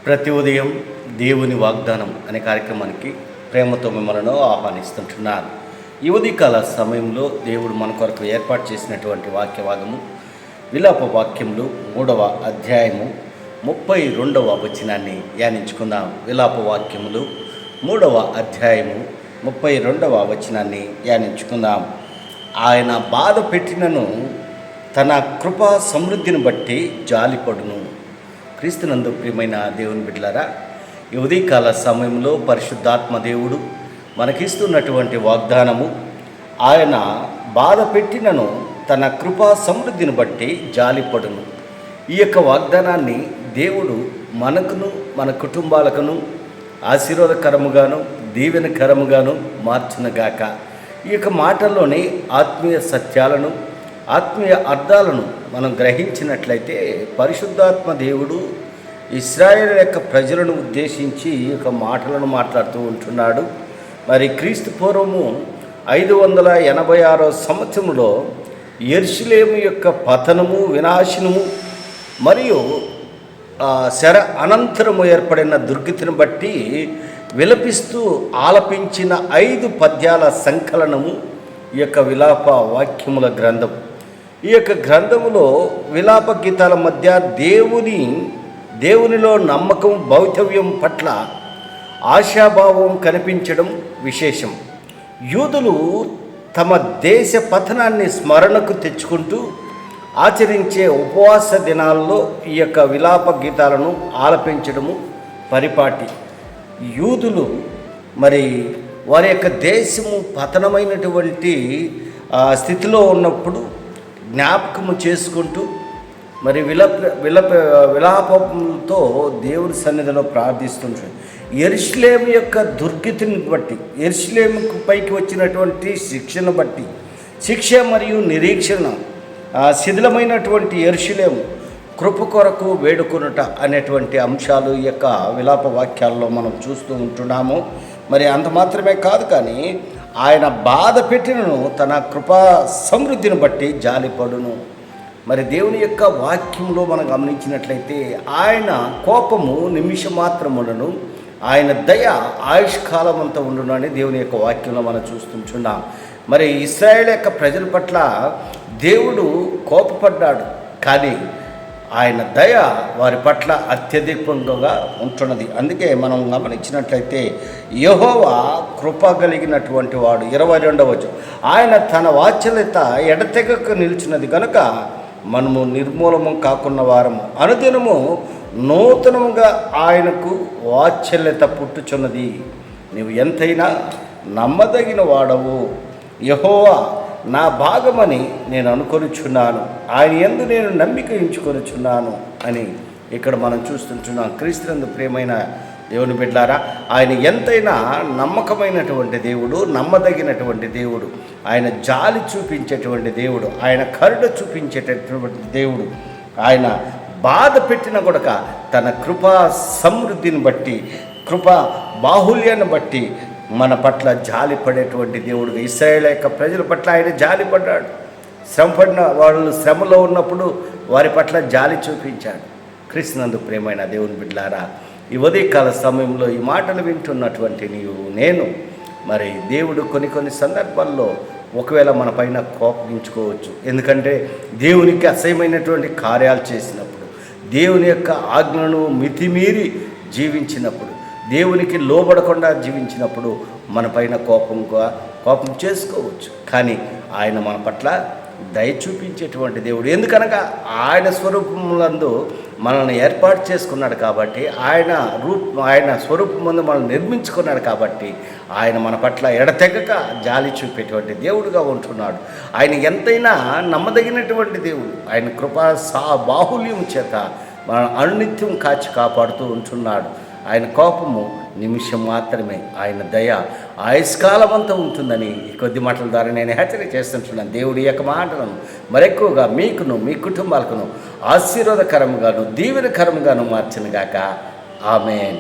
ప్రతి ఉదయం దేవుని వాగ్దానం అనే కార్యక్రమానికి ప్రేమతో మిమ్మల్ని ఆహ్వానిస్తుంటున్నాను. ఈ ఉదయకాల సమయంలో దేవుడు మన కొరకు ఏర్పాటు చేసినటువంటి వాక్యవాదము విలాప వాక్యములు 3వ అధ్యాయము 32వ వచనాన్ని ధ్యానించుకుందాం. విలాప వాక్యములు 3వ అధ్యాయము 32వ వచనాన్ని ధ్యానించుకుందాం. ఆయన బాధ పెట్టినను తన కృపా సమృద్ధిని బట్టి జాలిపడును. క్రీస్తునందు ప్రియమైన దేవుని బిడ్డలారా, ఈ ఉదయకాల సమయంలో పరిశుద్ధాత్మ దేవుడు మనకిస్తున్నటువంటి వాగ్దానము, ఆయన బాధ పెట్టినను తన కృపా సమృద్ధిని బట్టి జాలిపడును. ఈ యొక్క వాగ్దానాన్ని దేవుడు మనకును మన కుటుంబాలకును ఆశీర్వాదకరముగాను దీవెనకరముగాను మార్చునుగాక. ఈ యొక్క మాటల్లోని ఆత్మీయ సత్యాలను ఆత్మీయ అర్థాలను మనం గ్రహించినట్లయితే పరిశుద్ధాత్మ దేవుడు ఇశ్రాయేలు యొక్క ప్రజలను ఉద్దేశించి ఈ యొక్క మాటలను మాట్లాడుతూ ఉంటున్నాడు. మరి క్రీస్తు పూర్వము 586వ సంవత్సరంలో యెరూషలేము యొక్క పతనము వినాశనము మరియు శర అనంతరము ఏర్పడిన దుర్గతిని బట్టి విలపిస్తూ ఆలపించిన 5 పద్యాల సంకలనము ఈ యొక్క విలాప వాక్యముల గ్రంథం. ఈ యొక్క గ్రంథములో విలాప గీతాల మధ్య దేవునిలో నమ్మకం భౌతవ్యం పట్ల ఆశాభావం కనిపించడం విశేషం. యూదులు తమ దేశ పతనాన్ని స్మరణకు తెచ్చుకుంటూ ఆచరించే ఉపవాస దినాల్లో ఈ యొక్క విలాప గీతాలను ఆలపించడము పరిపాటి. యూదులు మరి వారి యొక్క దేశము పతనమైనటువంటి స్థితిలో ఉన్నప్పుడు జ్ఞాపకము చేసుకుంటూ మరి విలాపంతో దేవుని సన్నిధిలో ప్రార్థిస్తుంటారు. యెరూషలేము యొక్క దుర్గతిని బట్టి, యెరూషలేముకు పైకి వచ్చినటువంటి శిక్షను బట్టి, శిక్ష మరియు నిరీక్షణ శిథిలమైనటువంటి యెరూషలేము కృప కొరకు వేడుకొనుట అనేటువంటి అంశాలు ఈ యొక్క విలాప వాక్యాల్లో మనం చూస్తూ ఉంటున్నాము. మరి అంత మాత్రమే కాదు, కానీ ఆయన బాధ పెట్టినను తన కృపా సమృద్ధిని బట్టి జాలిపడును. మరి దేవుని యొక్క వాక్యంలో మనం గమనించినట్లయితే ఆయన కోపము నిమిషం మాత్రములను, ఆయన దయ ఆయుష్కాలం అంతా ఉండును అని దేవుని యొక్క వాక్యంలో మనం చూస్తుంటున్నాం. మరి ఇశ్రాయేలు యొక్క ప్రజల పట్ల దేవుడు కోపపడ్డాడు, కానీ ఆయన దయ వారి పట్ల అత్యధికంగా ఉంటున్నది. అందుకే మనం గమనించినట్లయితే యెహోవా కృప కలిగినటువంటి వాడు. 22వ వచనం, ఆయన తన వాత్సల్యత ఎడతెగక నిలిచినది కనుక మనము నిర్మూలము కాకున్న వారము. అనుదినము నూతనముగా ఆయనకు వాత్సల్యత పుట్టుచున్నది. నీవు ఎంతైనా నమ్మదగిన వాడవు. యెహోవా నా భాగమని నేను అనుకొనిచున్నాను, ఆయన యందు నేను నమ్మిక ఉంచుకొనిచున్నాను అని ఇక్కడ మనం చూస్తుంటున్నాం. క్రీస్తునందు ప్రియమైన దేవుని బిడ్డలారా, ఆయన ఎంతైనా నమ్మకమైనటువంటి దేవుడు, నమ్మదగినటువంటి దేవుడు, ఆయన జాలి చూపించేటువంటి దేవుడు, ఆయన కరుణ చూపించేటటువంటి దేవుడు. ఆయన బాధ పెట్టిన కొడక తన కృపా సమృద్ధిని బట్టి, కృపా బాహుల్యాన్ని బట్టి మన పట్ల జాలి పడేటువంటి దేవుడుగా ఇశ్రాయేలు యొక్క ప్రజల పట్ల ఆయన జాలి పడ్డాడు. శ్రమపడిన వాళ్ళు శ్రమలో ఉన్నప్పుడు వారి పట్ల జాలి చూపించాడు. క్రీస్తునందు ప్రియమైన దేవుని బిడ్డలారా, ఈ ఉదయకాల సమయంలో ఈ మాటలు వింటున్నటువంటి నేను మరి దేవుడు కొన్ని సందర్భాల్లో ఒకవేళ మన పైన కోపించుకోవచ్చు. ఎందుకంటే దేవునికి అసహ్యమైనటువంటి కార్యాలు చేసినప్పుడు, దేవుని యొక్క ఆజ్ఞలను మితిమీరి జీవించినప్పుడు, దేవునికి లోబడకుండా జీవించినప్పుడు మన పైన కోపం చేసుకోవచ్చు. కానీ ఆయన మన పట్ల దయ చూపించేటువంటి దేవుడు. ఎందుకనగా ఆయన స్వరూపములందు మనల్ని ఏర్పాటు చేసుకున్నాడు కాబట్టి, ఆయన స్వరూపం ముందు మనల్ని నిర్మించుకున్నాడు కాబట్టి ఆయన మన పట్ల ఎడతెగక జాలి చూపేటువంటి దేవుడుగా ఉంటున్నాడు. ఆయన ఎంతైనా నమ్మదగినటువంటి దేవుడు. ఆయన కృపా బాహుల్యం చేత మన అనునిత్యం కాపాడుతూ ఉంటున్నాడు. ఆయన కోపము నిమిషం మాత్రమే, ఆయన దయ ఆయుష్కాలం అంతా ఉంటుందని ఈ కొద్ది మాటల ద్వారా నేను హెచ్చరిక చేస్తుంటున్నాను. దేవుడి యొక్క మాటలను మరెక్కువగా మీకును మీ కుటుంబాలకును ఆశీర్వాదకరంగాను దీవెనకరంగాను మార్చునుగాక. ఆమేన్.